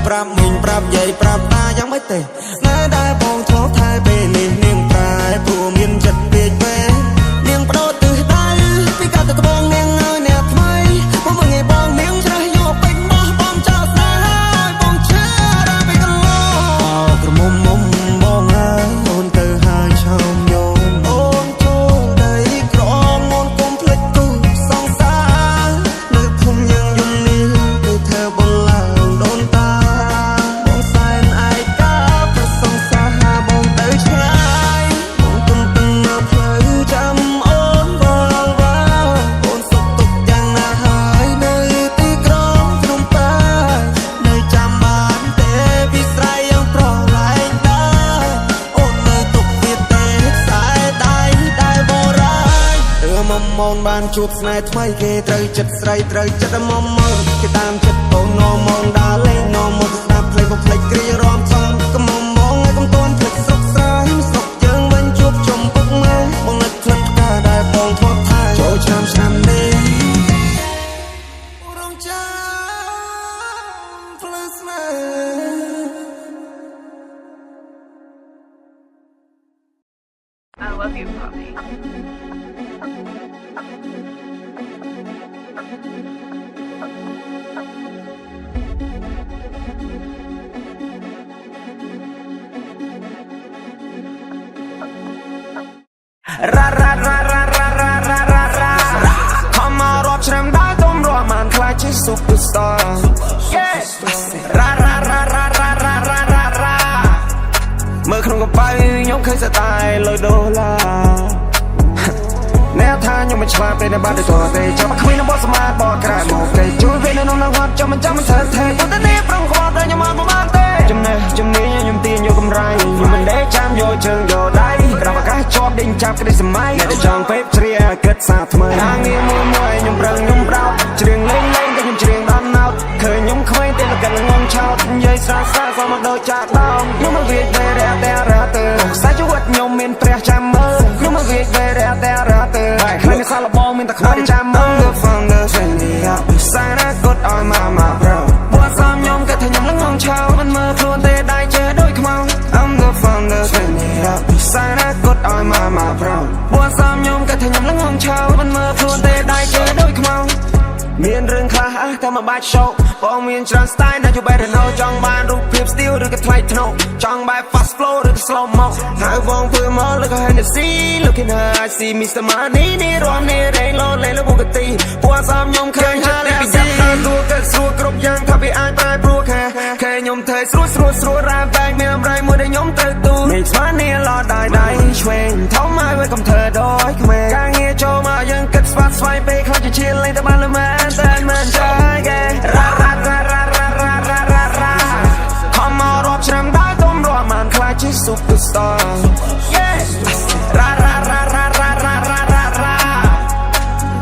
ប្រាប់មិញប្រាប់យាយប្រាប់តាយ៉ាងមិនទេណែដែរបងធ្លាប់ថែពេលនេះនាងប្រែព្រោះមានចិត្តពេកពេលនាងបដូរទិសដៅពីកាត់ទៅត្បូងនាងឲ្យអ្នកថ្មីមកមើលងាយបងនាងច្រះយកពេញបោះបងចោលស្នេហ៍ហើយបងឈឺរ៉ាពេកកន្លងក្រមុំមុំបងហើយអូនទៅហើយឆោមយោអូនចូលដីក្រអូនគុំភ្លេចគូសងសារនៅភូមិយើងយំនេះគឺធ្វើបងឡើងដូនតាបងសែនឯកាប្រសងសារបងទៅឆ្ងាយបងទុំទឹងនៅផ្លូវចាំអូនវល់វល់អូនសុខទុក្ខយ៉ាងណាហើយនៅទីក្រុងភ្នំពេញនៅចាំបានទេពីស្រ័យយ៉ាងប្រឡែងដែរអូននៅទុកវាទេខ្សែដៃដែលបរាយមុំមនបានជួបស្នេហ៍ថ្មីគេត្រូវចិត្តស្រីត្រូវចិត្តមុំមនគេតាមចិត្តអូននោមនដើរលេងនោមនស្ដាប់ភ្លេងបំភ្លេចគ្រារំសំកុំមងឲ្យកុំតន់ភ្លេចស្រុកស្រែស្រុកយើងវិញជួបជុំពុកម៉ែបងនឹកផ្លិតផ្កាដែលបងធ្លាប់ថែចូលឆ្នាំនេះរងចាំផ្លូវស្នេហ៍ I love you, puppy. Ra ra ra ra ra ra ra ra ra Come on រាប់ឆ្នាំដល់ទុំរាប់បានខ្លាចជា superstar Yeah Ra ra ra ra ra ra ra ra ra មើលក្នុងកប៉ៅខ្ញុំឃើញស្ទាយលុយដុល្លារអ្នកថាខ្ញុំមិនឆ្លាតពេលដែលបានទៅតទេចាំមកគ្មានបបស្មាតបកក្រែមកគេជួយពេលនៅក្នុងហត់ចាំមិនធ្វើទេប៉ុន្តែនេះប្រងខ្វល់តែខ្ញុំមកបានទេចំណេះជំនាញខ្ញុំទាញយកកម្រៃខ្ញុំមិនដេកចាំយកជើងយកដៃក្រៅឱកាសជាប់ដេញចាប់ក្តីសម័យតែចង់ពេបជ្រាគិតសាថ្មីហាងងារមួយខ្ញុំប្រឹងខ្ញុំប្រោតច្រៀងលេងលេងតែខ្ញុំច្រៀងដល់ណោតឃើញខ្ញុំក្មេងតែលកលងងឆោតនិយាយស្រាស្រាសមកដូចចាក់ដោងខ្ញុំមកវាយរ៉ាតែរ៉ាទៅខ្សែជីវិតខ្ញុំមានព្រះចាំមើលខ្ញុំមកវាយរ៉ាតែរ៉ាទៅខ្លាញ់សាឡបងមានតែខ្មៅចាំមើល The founder say me up សារ៉ាកត់ឲ្យម៉ាម៉ា bro បើសំខ្ញុំគិតថាខ្ញុំលងងឆោមិនមើលខ្លួនទេដៃជើដូចខ្មៅ I'm the founder say me up សារ៉ាកត់ឲ្យម៉ាម៉ា bro បើសំខ្ញុំគិតថាខ្ញុំលងងឆោមិនមើលខ្លួនទេដៃជើដូចខ្មៅមានរឿងខ្លះតែមកបាច់ show បងមានច្រើន style ដែលជួយ better know ចង់បានរូបភាព style ឬក៏ថ្លៃថ្នូរចង់បែប fast flow ឬក៏ slow mo ហើយបងធ្វើមកលើក៏ Hennessy looking high I see Mr. Money នេះរំនេះរែងលោលេលើបុកទីពួកសំខ្ញុំឃើញចិត្តពីយ៉ាប់ទៅរួចទៅស្រួលគ្រប់យ៉ាងថាវាអាចប្រែប្រួលខែខ្ញុំធ្វើស្រួលរ៉ាបែកមានអំរៃមួយដែលខ្ញុំត្រូវទូមិនស្មាននេះឡដៃឆ្វេងធំហើយវាកំធ្វើដោយក្មេងការងារចូលមកយើងគិតស្វាស្វែងពេលខ្លាចជាឈៀលលេងតែបានលើមែនតែមិនចាយគេរ៉ារ៉ារ៉ារ៉ារ៉ារ៉ារ៉ារ៉ារ៉ា Come on រាប់ឆ្នាំដល់ទុំរាប់បានខ្លាចជា superstar Yeah រ៉ារ៉ារ៉ារ៉ារ៉ារ៉ារ៉ារ៉ារ៉ា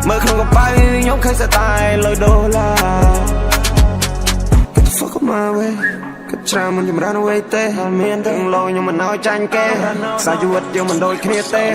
មើលក្នុងកប៉ៅខ្ញុំឃើញស្ទាយលុយដុល្លារ Get the fuck up my way គិតច្រើនមិនចម្រើនអ្វីទេមានទាំងលោខ្ញុំមិនឲ្យចាញ់គេខ្សែជីវិតយើងមិនដូចគ្នាទេ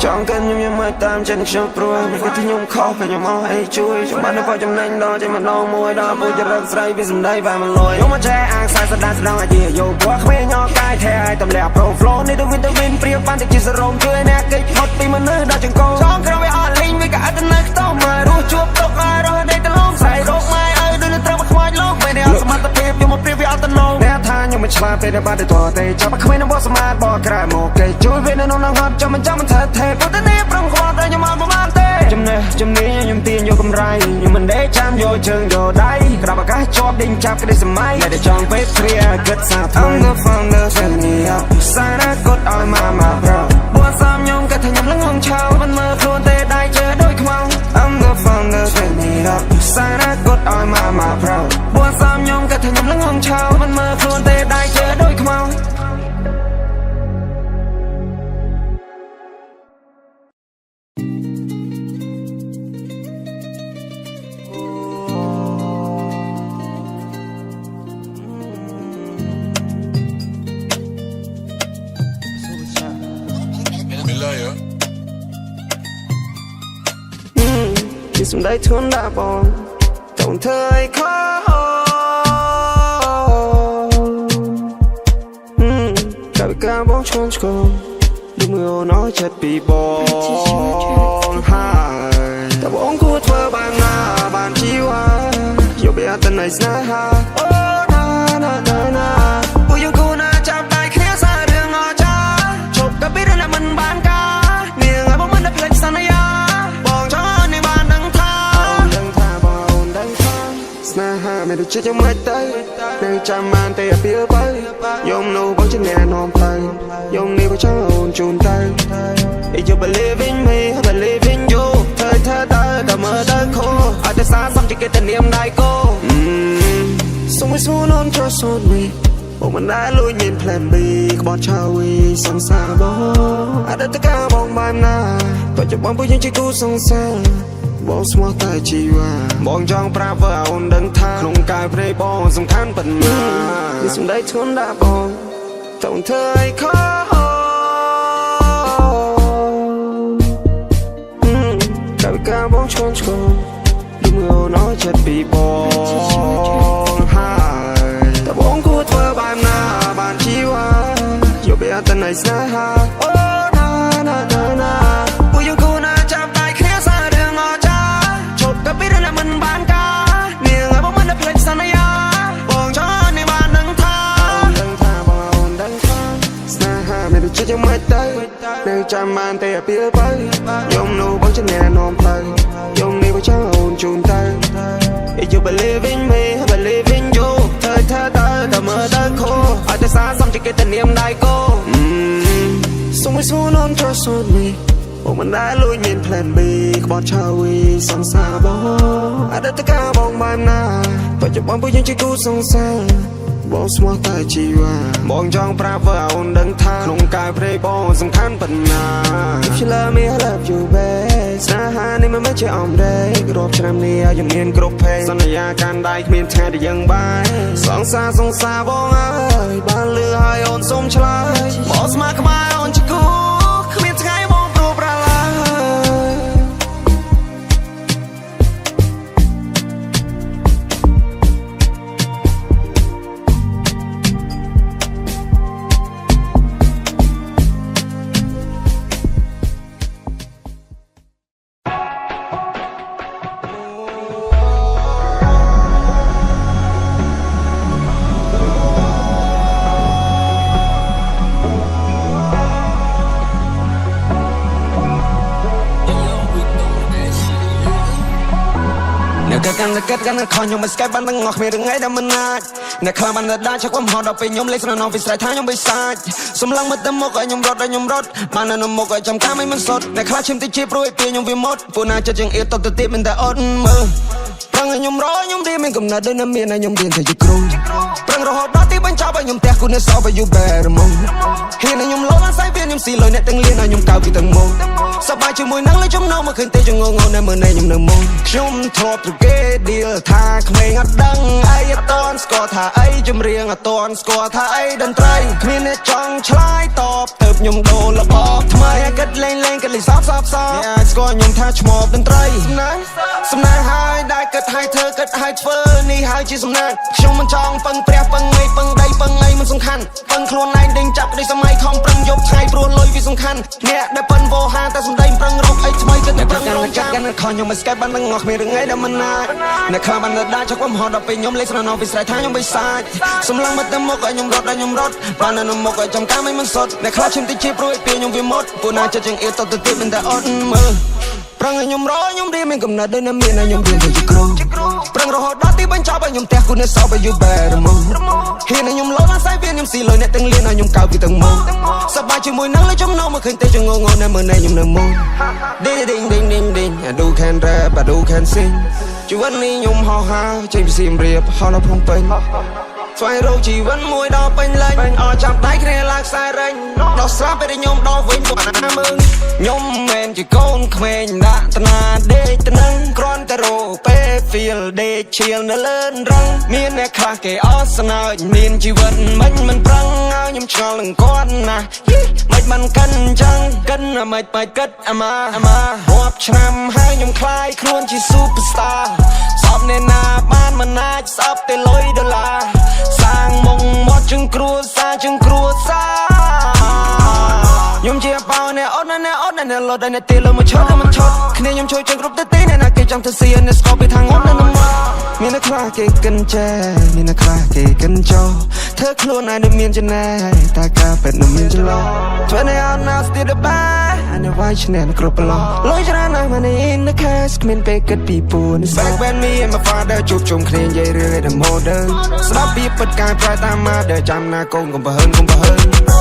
ចង់កិនខ្ញុំមកតាមចិត្តខ្ញុំព្រួយមិនគិតថាខ្ញុំខុសតែខ្ញុំអស់អីជួយខ្ញុំបានទៅចំណេញដល់ចេញម្ដងមួយដល់ពូចរិតស្រីពីសម្ដីបែបមិនលួយខ្ញុំមកចែអាងខ្សែស្ដាស្ដងអាយយោព្រោះគ្មានញ៉កាយថែឲ្យតម្លាក់ pro flow នេះទៅវិញព្រៀបបានតែជាសរោមជួយអ្នកកិច្ចផុតពីមនុស្សដល់ចង្កូចង់ក្រោយវាអត់លេងវាក៏អត់ទៅនៅខ្ទោមករស់ជួបទុកឲ្យរស់ដេកទៅលងស្រីរោគម៉ែឲ្យដូចនឹងត្រូវមកខ្វាច់លោកមិនได้អត់សមត្ថភាពយកមកព្រៀបវាអត់ទៅលោកអ្នកថាខ្ញុំមិនឆ្លាតពេលដែលបានទៅតទេចាំមកគ្មានបបស្មាតបកក្រែមកគេជួយវានៅក្នុងហត់ចាំមិនធ្វើទេប៉ុន្តែនេះប្រងខ្វល់តែខ្ញុំមកបានទេចំណេះជំនាញខ្ញុំទាញយកកម្រៃខ្ញុំមិនដេកចាំយកជើងយកដៃក្រៅឱកាសជាប់ដេញចាប់ក្តីសម័យតែចង់ពេបគ្រាគិតសាថ្មី I'm the founder say me up សារ៉ាកត់ឲ្យម៉ាម៉ា bro បើសំខ្ញុំគិតថាខ្ញុំលងងឆោមិនមើលខ្លួនទេដៃជើដូចខ្មៅ I'm the founder say me up សារ៉ាកត់ឲ្យម៉ាម៉ា bro បើសំខ្ញុំគិតថាខ្ញុំលងងឆោមិនមើលខ្លួនទេដៃជើដូចខ្មៅ Chỉ xuống đây thương đã bỏ Don't thấy khó ការបងឆ្លងឆ្កងដូចមើលអូនចិត្តពីបងហើយតែបងគួរធ្វើបានណាបានជីវ៉ាយកវាទៅនៃស្នេហាអូណាពួកយើងគូណាចាប់ដៃគ្នាសាររឿងអចាជប់ក៏ពីរឿងមិនបានការនាងឲ្យបងមិនได้ភ្លេចសន្យាបងចង់នេះបានដឹងថាបងដឹងថាស្នេហាមិនដូចជាមិនទៅនៅចាំបានតែអពីលទៅយំនោះបងជាអ្នកនាំទៅយំនេះបងចង់អូនជូនទៅ If you believe in me I believe in you เธอก็មើលទៅខូអត់តែសារសំជាគេតែនាមដៃគោ So much more on trust on me បងមិនដែលលួចមាន plan B ក្បត់ឆាវីសង្សារបងអតីតកាលបងបានណាបច្ចុប្បន្នពួកយើងជាគូសង្សារបងស្មោះតែជីវ៉ាបងចង់ប្រាប់ឲ្យអូនដឹងថាក្នុងកាយព្រៃបងសំខាន់ប៉ុណ្ណានេះសំដីធ្ងន់ដាក់បងតោងធ្វើឲ្យខកកាលពីកាលបងឆ្លងឆ្កងដូចមើលអូនចិត្តពីបងហើយតែបងគួរធ្វើបានណាបានជីវ៉ាយកវាទៅនៃស្នេហាអូណាពួកយើងគូណាចាប់ដៃគ្នាសាររឿងអចាជប់ក៏ពីរឿងមិនបានការនាងឲ្យបងមិនได้ភ្លេចសន្យាបងចង់នេះបានដឹងថាបងដឹងថាស្នេហាមិនដូចជាមិនទៅនៅចាំបានតែអពីលទៅយំនោះបងជាអ្នកនាំទៅយំនេះបងចង់អូនជូនទៅ If you believe in me I believe in you เธอก็មើលទៅខូអត់តែសារសំជាគេតែនាមដៃគោ So much more on trust on me បងមិនដែលលួចមាន plan B ក្បត់ឆាវីសង្សារបងអតីតកាលបងបានណាបច្ចុប្បន្នពួកយើងជាគូសង្សារបងស្មោះតែជីវ៉ាបងចង់ប្រាប់ឲ្យអូនដឹងថាក្នុងកាយព្រៃបងសំខាន់ប៉ុណ្ណា If you love me I love you babe ស្នេហានេះមិនមែនជាអំរែករាប់ឆ្នាំនេះឲ្យយើងមានគ្រប់ភេទសន្យាកាន់ដៃគ្មានថ្ងៃដែលយើងបាយសង្សារបងអើយបានលឺឲ្យអូនសុំឆ្លើយបងស្មាក្បែរអូនជាគូគ្មានថ្ងៃបងព្រោះប្រាឡាយ กันขอខ្ញុំមិនស្កែបបានទាំងអស់គ្មានរឿងអីដែលមិនអាចអ្នកខ្លះបានដាច់ឆាក់ខ្ញុំហត់ដល់ពេលខ្ញុំលេខស្នងពីស្រ័យថាខ្ញុំបិសាចសំឡងមកទៅមុខឲ្យខ្ញុំរត់បាននៅមុខឲ្យចាំកាមមិនសុតអ្នកខ្លះឈាមតិចជាព្រួយពីខ្ញុំវាមុតពូណាចិត្តជាងអៀតទៅទៀតមិនតែអត់មើលប្រឹងឲ្យខ្ញុំរយខ្ញុំរៀនមានកំណត់ដូចនៅមានឲ្យខ្ញុំរៀនទៅជាគ្រូប្រឹងរហូតដល់ទីបញ្ចប់ឲ្យខ្ញុំផ្ទះគូនេះសោបឲ្យយូបែរមកហ៊ានឲ្យខ្ញុំលោឡើងសាយវាខ្ញុំស៊ីលុយអ្នកទាំងលៀនឲ្យខ្ញុំកៅពីទាំងមកសប្បាយជាមួយនឹងលើចំណោមមកឃើញទេចងងនៅមើលនេះខ្ញុំនៅមកខ្ញុំធ្លាប់ទៅគេឌីលថាក្មេងអត់ដឹងអីអត់តន់ស្គាល់ថាអីចម្រៀងអត់តន់ស្គាល់ថាអីតន្ត្រីគ្មានអ្នកចង់ឆ្លើយតបទៅខ្ញុំដូរលបថ្មីគិតលេងគិតលេងសោកអ្នកអាចស្គាល់ខ្ញុំថាឈ្មោះតន្ត្រីសំណាងហើយដែលគិតឲ្យធ្វើគិតឲ្យធ្វើនេះហើយជាសំណាងខ្ញុំមិនចង់ពឹងព្រះពឹងអីពឹងដីពឹងអីមិនសំខាន់ពឹងខ្លួនឯងដេញចាប់ដូចសម័យខំប្រឹងយកថ្ងៃព្រោះលុយវាសំខាន់អ្នកដែលប៉ិនវោហាតែសំដីប្រឹងរកអីថ្មីគិតតែប្រឹងរកចាក់កាន់ខំខ្ញុំមិនស្កែបបានទាំងអស់គ្មានរឿងអីដែលមិនណាចអ្នកខ្លះបានដាច់ឆាក់ខ្ញុំហត់ដល់ពេលខ្ញុំលេខស្នងពីស្រ័យថាខ្ញុំបិសាចសំឡងមកទៅមុខឲ្យខ្ញុំរត់បាននៅមុខឲ្យចាំកាមមិនសុតអ្នកខ្លះឈាមតិចជាព្រួយពីខ្ញុំវាមុតពូណាចិត្តជាងអៀតទៅទៀតមិនតែអត់មើលប្រឹងឲ្យខ្ញុំរយខ្ញុំរៀនមានកំណត់ដូចនៅមានឲ្យខ្ញុំរៀនទៅជាគ្រូប្រឹងរហូតដល់ទីបញ្ចប់ឲ្យខ្ញុំផ្ទះគូនេះសោបឲ្យយូបែរមកហ៊ានឲ្យខ្ញុំលោឡើងសាយវាខ្ញុំស៊ីលុយអ្នកទាំងលៀនឲ្យខ្ញុំកៅពីទាំងមកសប្បាយជាមួយនឹងលើចំណោមមកឃើញទេចងងនៅមើលនេះខ្ញុំនៅមក Ding I do can rap I do can sing ជីវិតនេះខ្ញុំហោះហើរចេញពីសៀមរាបហោះនៅភ្នំពេញស្វែងរកជីវិតមួយដល់ពេញលេញអត់ចាប់ដៃគ្នាឡើងខ្សែរែងដល់ស្រាប់ពេលខ្ញុំដល់វិញពួកណាមើលខ្ញុំមិនជាកូនក្មេងដាក់តាណាដេកទៅនឹងគ្រាន់តែរកពេល feel ដេកឈៀលនៅលើរងមានអ្នកខ្លះគេអត់ស្នើចមានជីវិតមិនប្រឹងឲ្យខ្ញុំឆ្ងល់នឹងគាត់ណាមិនមិនកិនចឹងកិនមិនបាច់គិតអាម៉ារាប់ឆ្នាំហើយខ្ញុំคล้ายខ្លួនជា superstar សពអ្នកណាបានមិនអាចស្អប់តែលុយដុល្លារសាងមុងមកជឹងគ្រួសារ and a lot and a tail of my child and my child. Canadian choice and group the thing and I can jump to see and it's copy hang on and I'mมีนักคลาเกกันแจมีนักคลาเกกันโจเธอครัวนายน้ำเมียนจะแน่ตากาเป็ดน้ำเมียนจะรอเธอในเอาหน้าสติดบ้าอันนี้ไว้ฉันแน่นกรุบปลอลอยชนะนายมาในอินเดอะแคสคมินเปกัดปีปูน Back when me and my father จูบจุ่มเคลียนใหญ่เรื่อยแต่โมเดิร์นสลับปีเปิดกายปลายตามมาเดินจำหน้าโกงกุมปะเฮิน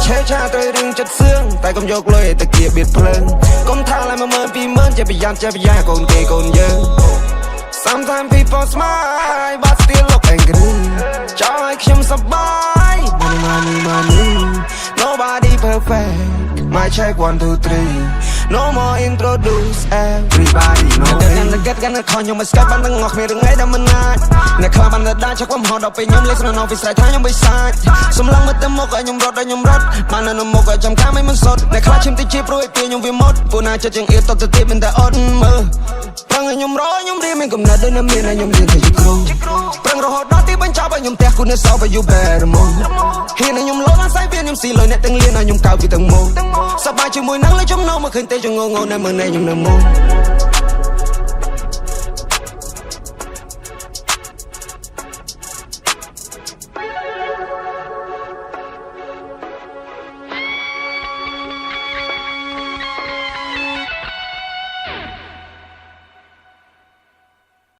เชชาตัวดึงจัดเสื่องแต่กุมยกเลยตะเกียบเบียดเพลิงกุมทางอะไรมาเมินปีเมินจะไปยันจะไปย่าโกนเกยโกนเยอะSometimes people smile, but still look angry. Joy comes by, money. Nobody perfect. My check 1, 2, 3. No more introduce everybody. No way. Get กันคอนยังไม่สกัดบันตั้งงอกมีเรื่องไงแต่มันนานในคลาบันได้ชักความหอดออกไปยมเล็กสนองไปใส่ท้ายยังไม่สายสมลังมาเต็มมกยมรถมันนั่นมกจำข้าไม่มันสดในคลาชิมที่จีบรวยเปลี่ยนยังวิมดปูนาจะจึงเอียดตกจะตีเป็นแต่อดมือพลังยมร้อยยมรีมันกำเนิดด้วยน้ำเมียนยมเรียนให้ยุครูพลังรหดน้อที่เป็นชาวบ้านยมแตกคุณในเสาไปอยู่แบบมงเฮียนยมโลล้านสายเวียนยมสีลอยเนี่ยตั้งเลียนยมเก่ากี่ตั้งโมสบายชิมวยนั่งเลยจมโนมาขึ้นเตะจงงงในเมืองในยมเนื้อโม